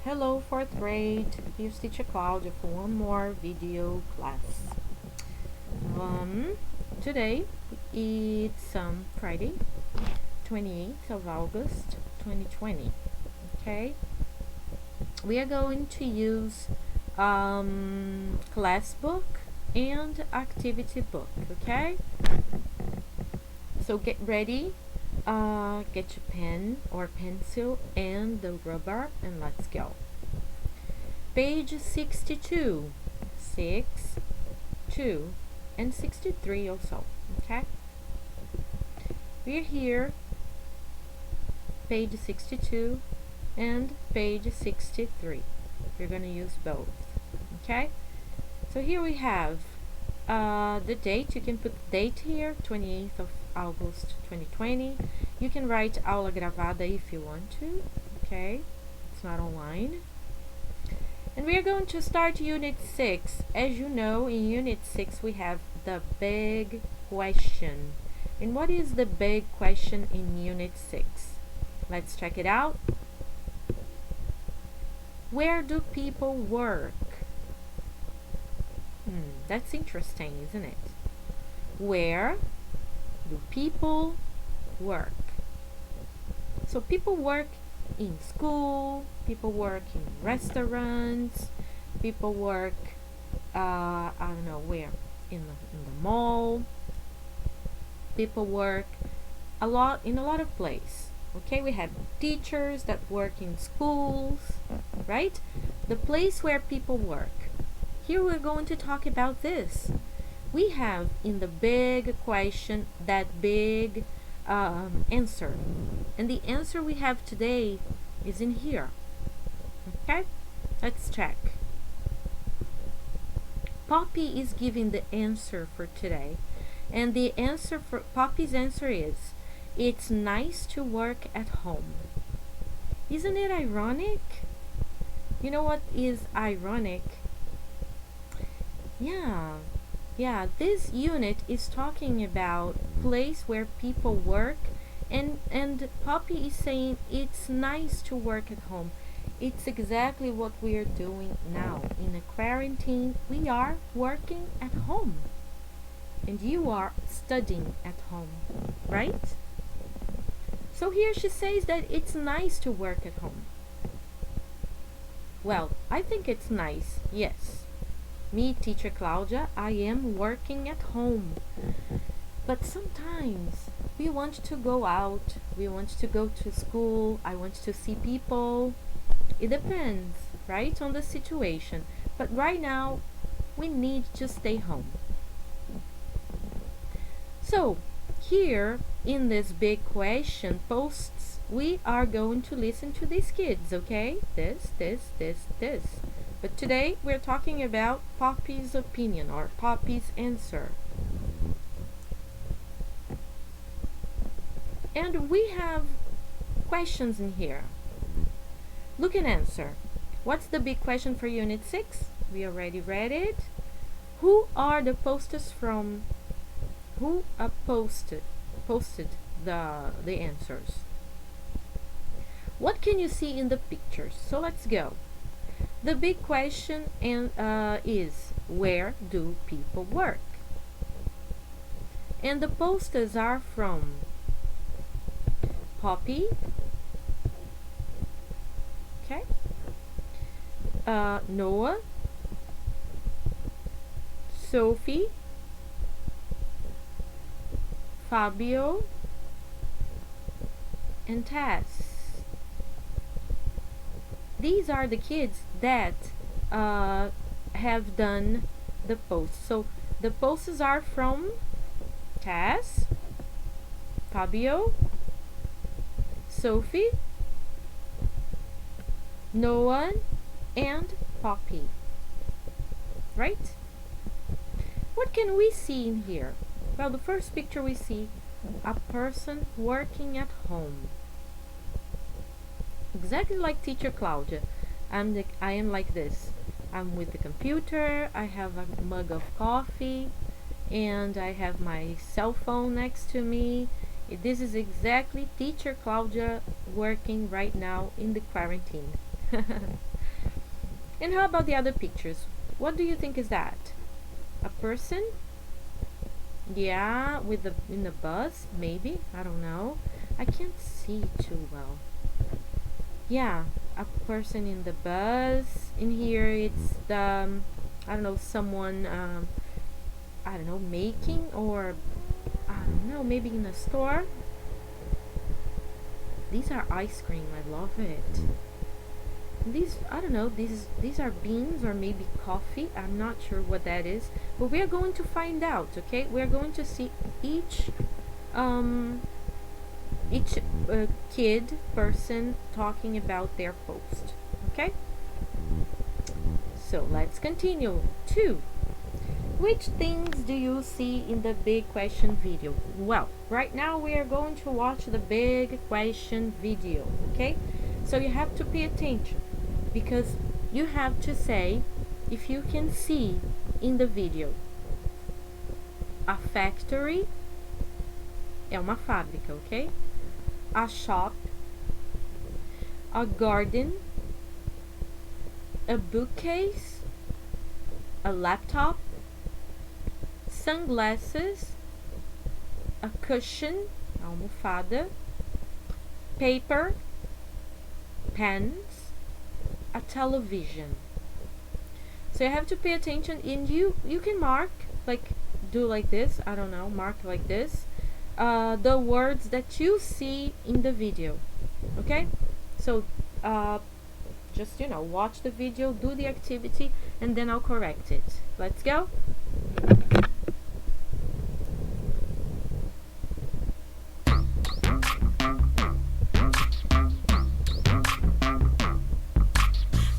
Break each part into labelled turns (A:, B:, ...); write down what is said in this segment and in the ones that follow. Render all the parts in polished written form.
A: Hello, fourth grade. Here's teacher Claudia for one more video class. Today it's Friday, 28th of August, 2020. Okay, we are going to use class book and activity book. Okay, so get ready. Get your pen or pencil and the rubber and let's go. Page 62, 6, 2, and 63 also, okay? We're here, page 62 and page 63. We're going to use both, okay? So here we have the date. You can put the date here, 28th of August 2020. You can write aula gravada if you want to, okay? It's not online. And we are going to start Unit 6. As you know, in Unit 6 we have the big question. And what is the big question in Unit 6? Let's check it out. Where do people work? That's interesting, isn't it? Where do people work? So people work in school, people work in restaurants, people work I don't know where, in the mall. People work in a lot of places. Okay, we have teachers that work in schools, right? The place where people work. Here we're going to talk about this. We have in the big question that big answer, and the answer we have today is in here. Okay, let's check. Poppy is giving the answer for today, and the answer for Poppy's answer is, it's nice to work at home. Isn't it ironic? You know what is ironic? Yeah, this unit is talking about place where people work, and Poppy is saying it's nice to work at home. It's exactly what we are doing now. In a quarantine, we are working at home. And you are studying at home, right? So here she says that it's nice to work at home. Well, I think it's nice, yes. Me, teacher Claudia, I am working at home. But sometimes we want to go out, we want to go to school, I want to see people. It depends, right, on the situation. But right now, we need to stay home. So, here in this big question posts, we are going to listen to these kids, okay? This. But today we're talking about Poppy's opinion or Poppy's answer. And we have questions in here. Look and answer. What's the big question for Unit 6? We already read it. Who are the posters from? Who posted the answers? What can you see in the pictures? So let's go. The big question is, where do people work? And the posters are from Poppy, okay, Noah, Sophie, Fabio, and Tess. These are the kids that have done the posts. So the posts are from Tess, Fabio, Sophie, Noah, and Poppy. Right? What can we see in here? Well, the first picture we see a person working at home. Exactly like teacher Claudia. I am like this. I'm with the computer, I have a mug of coffee, and I have my cell phone next to me. This is exactly teacher Claudia working right now in the quarantine. And how about the other pictures? What do you think is that? A person? Yeah, with the in the bus, maybe. I don't know. I can't see too well. Yeah, a person in the bus. In here, it's the I don't know, someone I don't know, making, or I don't know, maybe in a store. These are ice cream. I love it. These, I don't know, these are beans or maybe coffee. I'm not sure what that is, but we are going to find out. Okay, we are going to see um each kid person talking about their post. Okay, so let's continue. 2. Which things do you see in the big question video? Well, right now we are going to watch the big question video. Okay, so you have to pay attention, because you have to say if you can see in the video. A factory é uma fábrica, ok? A shop, a garden, a bookcase, a laptop, sunglasses, a cushion, a almofada, paper, pens, a television. So you have to pay attention, and you can mark, like do like this, I don't know, mark like this, the words that you see in the video. Okay, so just watch the video, do the activity, and then I'll correct it. Let's go.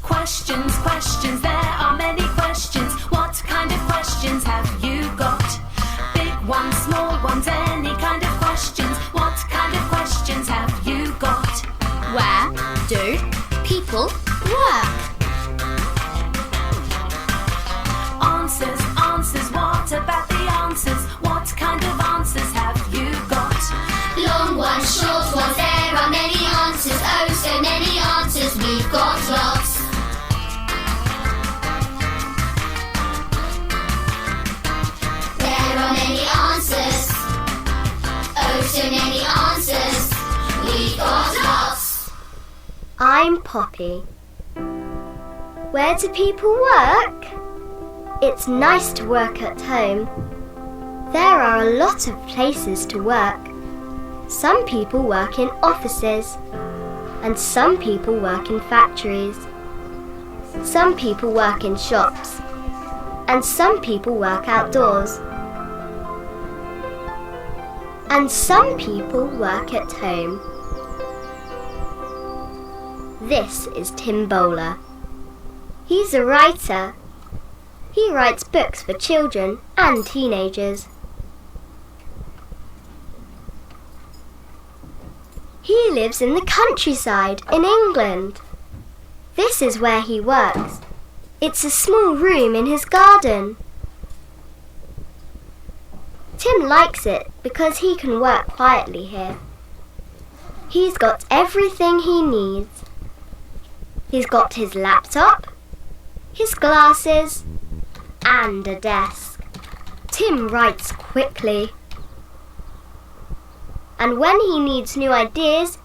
B: Questions, questions, there are many questions. What kind of questions have you got? Big ones, small ones, any kind of questions. What kind of questions have you got?
C: Where do people work?
B: Answers, answers, what about the answers? What kind of answers have you got?
C: Long ones, short ones, there are many answers. Oh, so many answers, we've got lots. There are many answers. Oh, so many answers, we've got lots.
D: I'm Poppy. Where do people work? It's nice to work at home. There are a lot of places to work. Some people work in offices, and some people work in factories. Some people work in shops, and some people work outdoors. And some people work at home. This is Tim Bowler. He's a writer. He writes books for children and teenagers. He lives in the countryside in England. This is where he works. It's a small room in his garden. Tim likes it because he can work quietly here. He's got everything he needs. He's got his laptop, his glasses, and a desk. Tim writes quickly. And when he needs new ideas,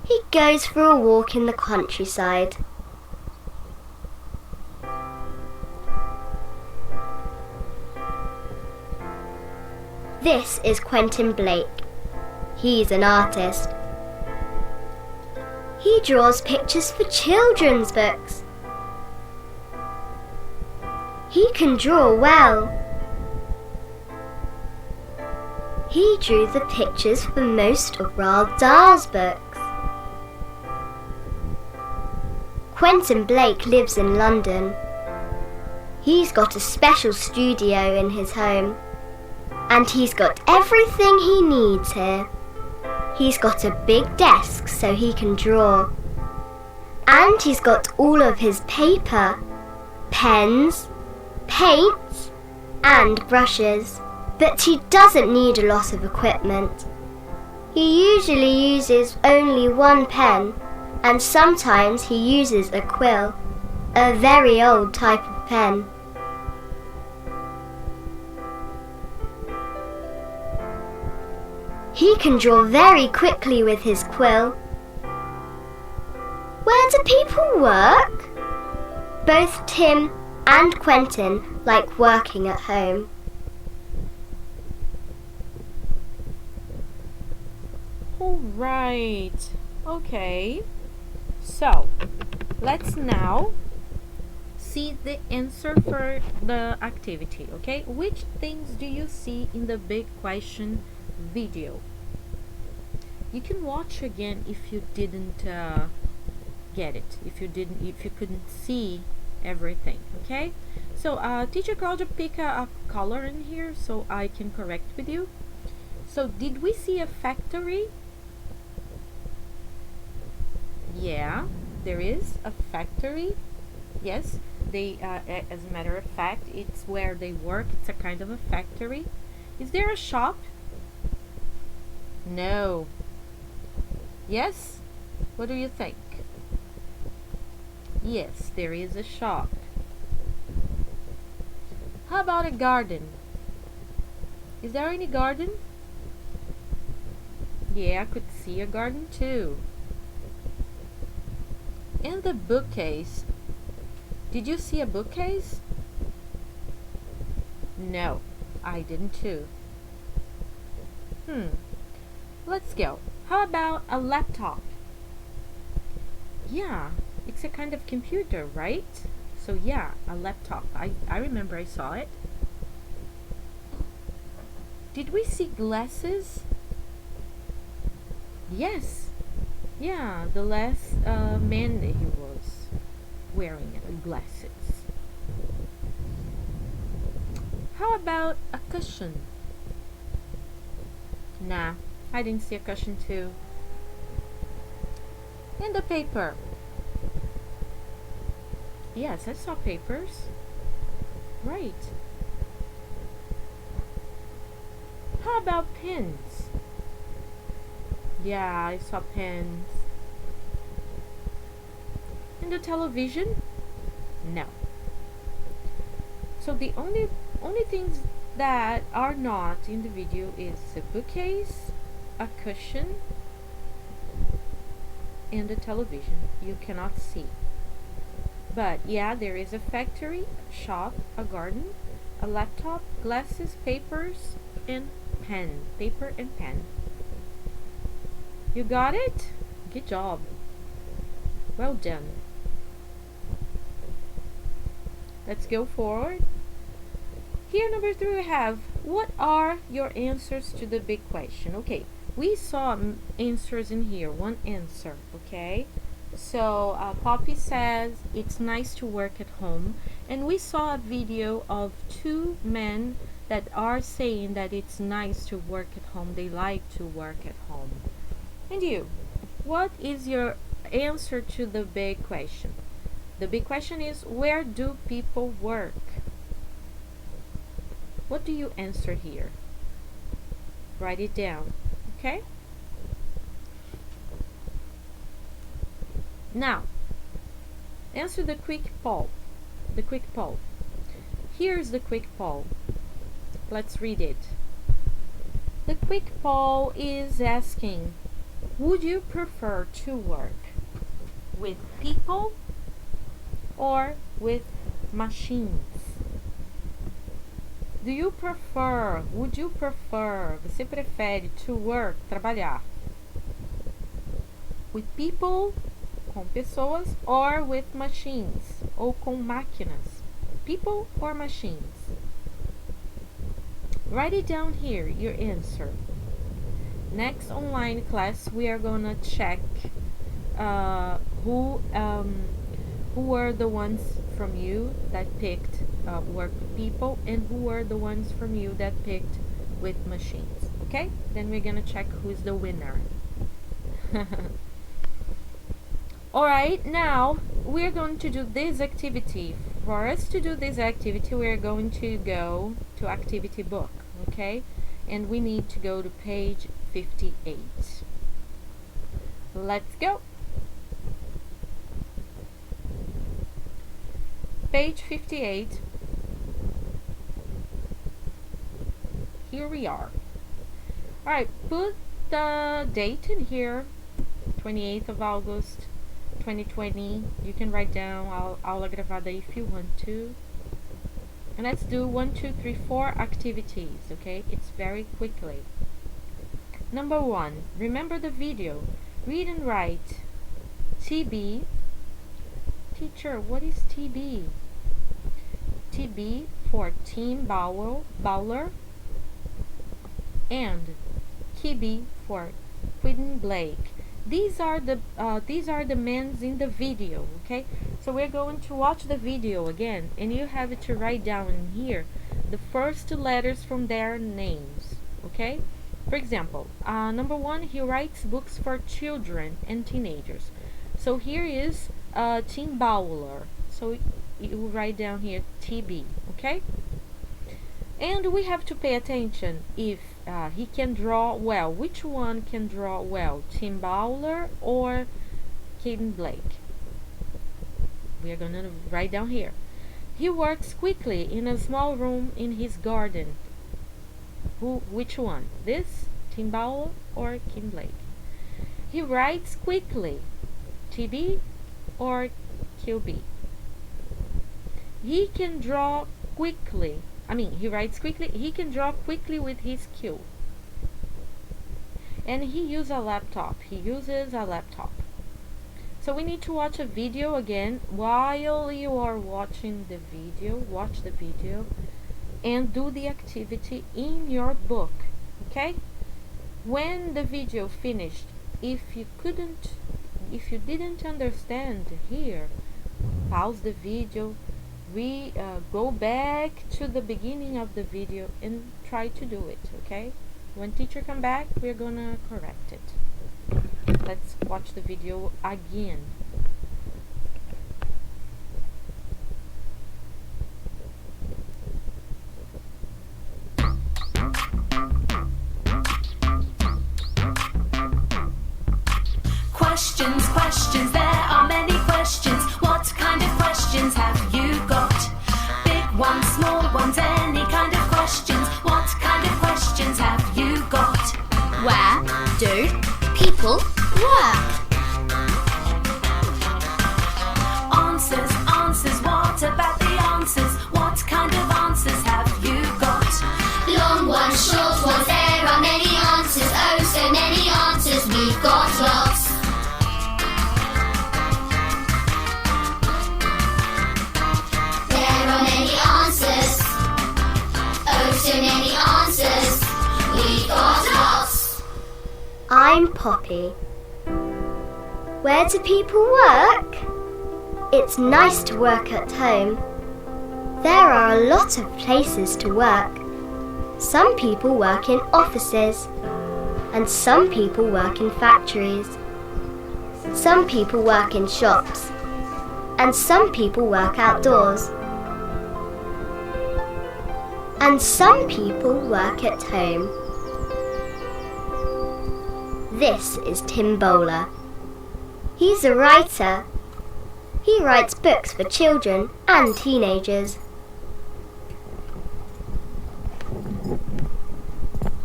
D: he goes for a walk in the countryside. This is Quentin Blake. He's an artist. He draws pictures for children's books. He can draw well. He drew the pictures for most of Roald Dahl's books. Quentin Blake lives in London. He's got a special studio in his home. And he's got everything he needs here. He's got a big desk so he can draw. And he's got all of his paper, pens, paints, and brushes. But he doesn't need a lot of equipment. He usually uses only one pen, and sometimes he uses a quill. a very old type of pen. He can draw very quickly with his quill. Where do people work? Both Tim and Quentin like working at home.
A: All right. Okay. So, let's now see the answer for the activity, okay? Which things do you see in the big question video? You can watch again if you didn't get it, if you couldn't see everything, okay? So teacher Claudia, pick a color in here so I can correct with you. So did we see a factory? Yeah, there is a factory. Yes, they as a matter of fact, it's where they work. It's a kind of a factory. Is there a shop? No. Yes? What do you think? Yes, there is a shop. How about a garden? Is there any garden? Yeah, I could see a garden too. And the bookcase. Did you see a bookcase? No, I didn't too. Let's go. How about a laptop? Yeah, it's a kind of computer, right? So yeah, a laptop. I remember I saw it. Did we see glasses? Yes. Yeah, the last man that he was wearing glasses. How about a cushion? Nah, I didn't see a cushion too. And the paper. Yes, I saw papers. Right. How about pens? Yeah, I saw pens. And the television? No. So the only things that are not in the video is a bookcase, a cushion, and the television. You cannot see. But yeah, there is a factory, a shop, a garden, a laptop, glasses, papers, and pen. Paper and pen. You got it? Good job. Well done. Let's go forward. Here, number 3, we have, what are your answers to the big question? Okay, we saw answers in here. One answer, okay? So Poppy says it's nice to work at home, and we saw a video of 2 men that are saying that it's nice to work at home. They like to work at home. And you, what is your answer to the big question? The big question is, where do people work? What do you answer here? Write it down, okay? Now, answer the quick poll. The quick poll. Here's the quick poll. Let's read it. The quick poll is asking, would you prefer to work with people or with machines? Do you prefer, would you prefer, você prefere to work, trabalhar with people, com pessoas, or with machines, ou com máquinas? People or machines? Write it down here, your answer. Next online class, we are gonna check who were the ones from you that picked work with people, and who were the ones from you that picked with machines. Okay? Then we're gonna check who's the winner. Alright, now we're going to do this activity. For us to do this activity, we're going to go to activity book, okay? And we need to go to page 58. Let's go. page 58. Here we are. Alright, put the date in here, 28th of August 2020. You can write down aula gravada if you want to. And let's do 1, 2, 3, 4 activities, okay? It's very quickly. Number 1, remember the video. Read and write. TB. Teacher, what is TB? TB for Tim Bowler, and Kibi for Quinn Blake. These are the men in the video, okay? So we're going to watch the video again, and you have to write down in here the first two letters from their names, okay? For example, number 1, he writes books for children and teenagers. So here is Tim Bowler. So you write down here TB, okay? And we have to pay attention if he can draw well. Which one can draw well, Tim Bowler or Caden Blake? We are going to write down here. He works quickly in a small room in his garden. Which one? This, Tim Bowler or Kim Blake? He writes quickly, TB or QB? He can draw quickly. He writes quickly. He can draw quickly with his Q. And he uses a laptop. So we need to watch a video again. While you are watching the video, watch the video and do the activity in your book, okay? When the video finished, if you didn't understand here, pause the video, go back to the beginning of the video and try to do it, okay? When teacher come back, we're gonna correct it. Let's watch the video again.
B: Questions, there are many questions. What kind of questions have you got? Big ones, small ones, any kind of questions. What kind of questions have you got?
C: Where do people work?
B: Answers, what about the answers? What kind of answers have you got?
C: Long ones, short ones, there are many answers. Oh, so many answers, we've got lots. There are many answers. Oh, so many answers, we've got lots.
D: I'm Poppy. Where do people work? It's nice to work at home. There are a lot of places to work. Some people work in offices, and some people work in factories. Some people work in shops, and some people work outdoors. And some people work at home. This is Tim Bowler. He's a writer. He writes books for children and teenagers.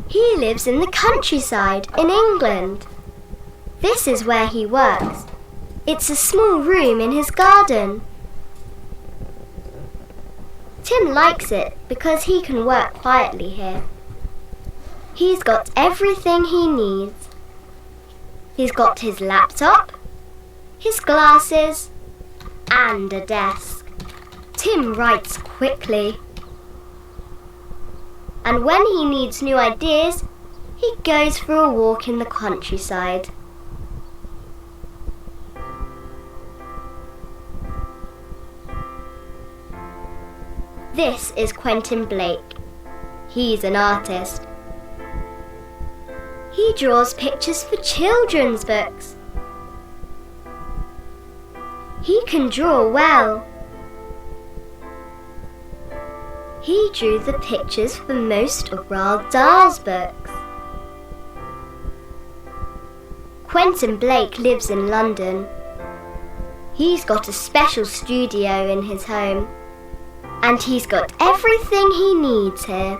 D: He lives in the countryside in England. This is where he works. It's a small room in his garden. Tim likes it because he can work quietly here. He's got everything he needs. He's got his laptop, his glasses, and a desk. Tim writes quickly. And when he needs new ideas, he goes for a walk in the countryside. This is Quentin Blake. He's an artist. He draws pictures for children's books. He can draw well. He drew the pictures for most of Roald Dahl's books. Quentin Blake lives in London. He's got a special studio in his home. And he's got everything he needs here.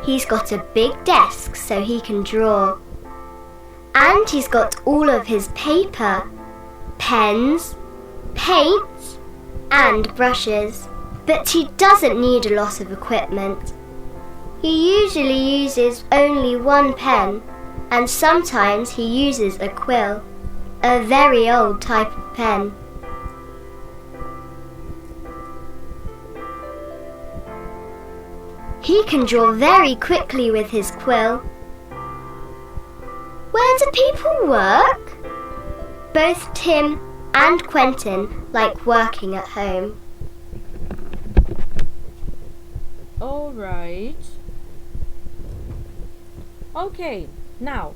D: He's got a big desk so he can draw. And he's got all of his paper, pens, paints, and brushes. But he doesn't need a lot of equipment. He usually uses only one pen, and sometimes he uses a quill, a very old type of pen. He can draw very quickly with his quill. Where do people work? Both Tim and Quentin like working at home.
A: All right. Okay, now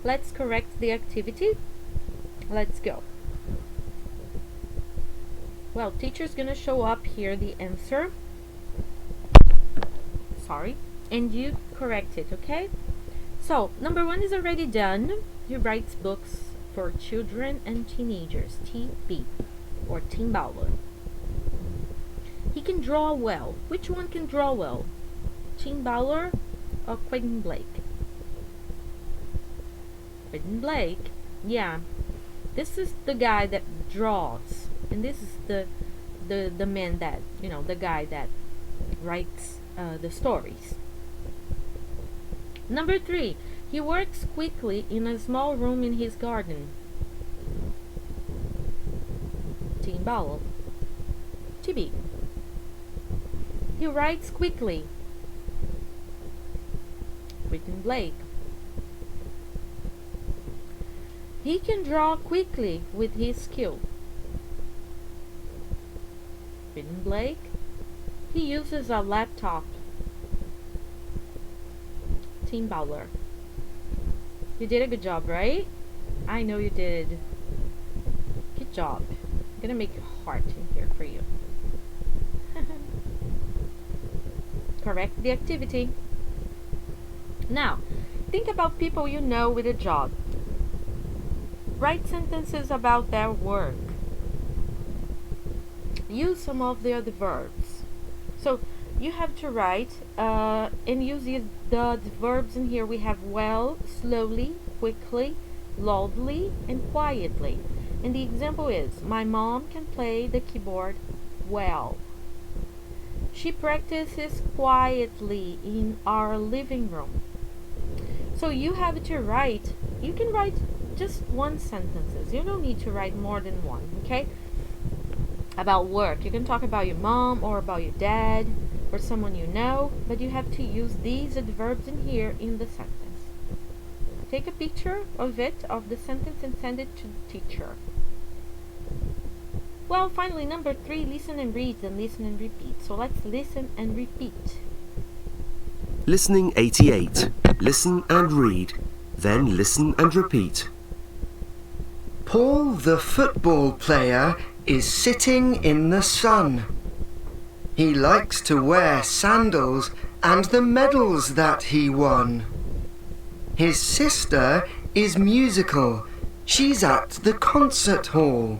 A: let's correct the activity. Let's go. Well, teacher's gonna show up here the answer. Sorry, and you correct it, okay? So, number 1 is already done. He writes books for children and teenagers, TB, or Tim Bauer. He can draw well. Which one can draw well? Tim Bauer or Quentin Blake? Quentin Blake, yeah. This is the guy that draws, and this is the man that, you know, the guy that writes the stories. Number 3, he works quickly in a small room in his garden. Tim Bauer. TB. He writes quickly. Quentin Blake. He can draw quickly with his skill. Quentin Blake. He uses a laptop. Tim Bauer. You did a good job, right? I know you did. Good job. I'm gonna make a heart in here for you. Correct the activity. Now, think about people you know with a job. Write sentences about their work. Use some of the other verbs. So you have to write and use the verbs in here. We have well, slowly, quickly, loudly, and quietly. And the example is, my mom can play the keyboard well. She practices quietly in our living room. So you have to write, you can write just one sentences. You don't need to write more than one, okay? About work. You can talk about your mom or about your dad or someone you know, but you have to use these adverbs in here in the sentence. Take a picture of it, of the sentence, and send it to the teacher. Well, finally, number 3, listen and read, and listen and repeat. So let's listen and repeat.
E: Listening 88. Listen and read. Then listen and repeat.
F: Paul the football player is sitting in the sun. He likes to wear sandals and the medals that he won. His sister is musical. She's at the concert hall.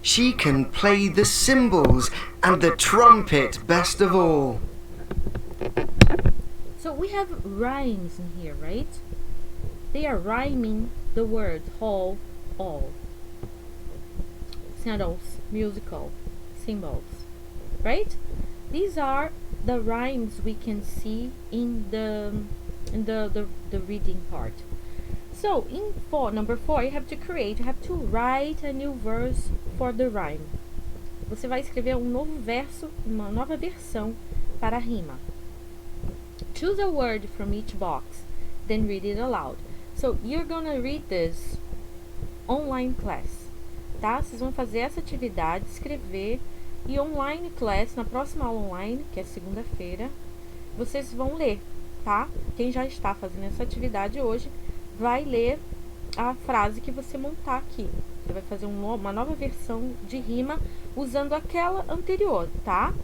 F: She can play the cymbals and the trumpet best of all.
A: So we have rhymes in here, right? They are rhyming the words whole, all. Sandals, musical, cymbals, right? These are the rhymes we can see in the reading part. So in number 4, you have to write a new verse for the rhyme. Você vai escrever novo verso, uma nova versão para a rima. Choose a word from each box, then read it aloud. So you're gonna read this online class, tá? Vocês vão fazer essa atividade, escrever, e online class, na próxima aula online, que é segunda-feira, vocês vão ler, tá? Quem já está fazendo essa atividade hoje vai ler a frase que você montar aqui. Você vai fazer uma nova versão de rima usando aquela anterior, tá?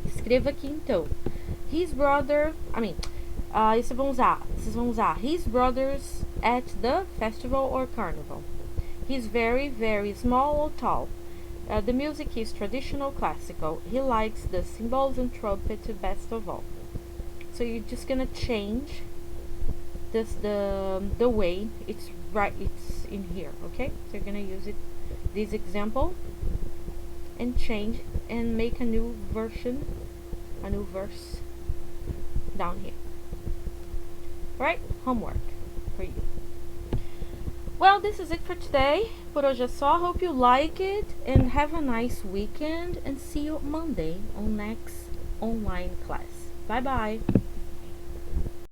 A: Escreva aqui então. His brother, vocês vão usar his brothers at the festival or carnival. He's very, very small or tall. The music is traditional classical. He likes the cymbals and trumpet best of all. So you're just gonna change this the way it's in here, okay? So you're gonna use this example and change and make a new version, a new verse down here. Right? Homework for you. Well, this is it for today. Por hoje é só. Hope you like it and have a nice weekend, and see you Monday on next online class. Bye bye.